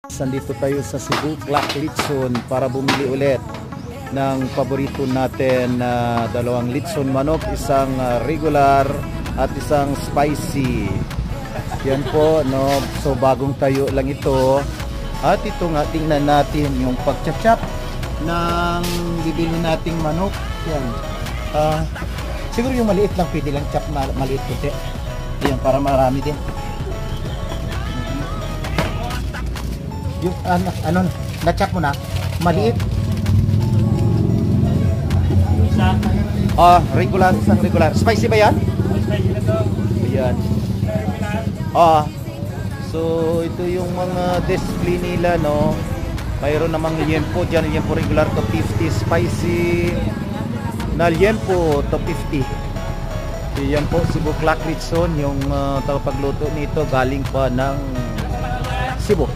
Nandito tayo sa Cebu Clock Litson para bumili ulit ng paborito natin na dalawang litson manok, isang regular at isang spicy. Yan po, no? So bagong tayo lang ito. At ito nga, tingnan natin yung pagchachap ng bibili nating manok. Yan. Siguro yung maliit lang, pwede lang chop na maliit puti. Yan, para marami din. Yung ano, na-chop mo na? Maliit? Regular, isang regular. Spicy ba yan? Ayan. So ito yung mga display nila, no? Mayroon namang liempo dyan, liempo regular to 50, spicy na liempo to 50. Yan po, Cebu Clock Litson, yung tagapagluto nito galing pa ng Cebu.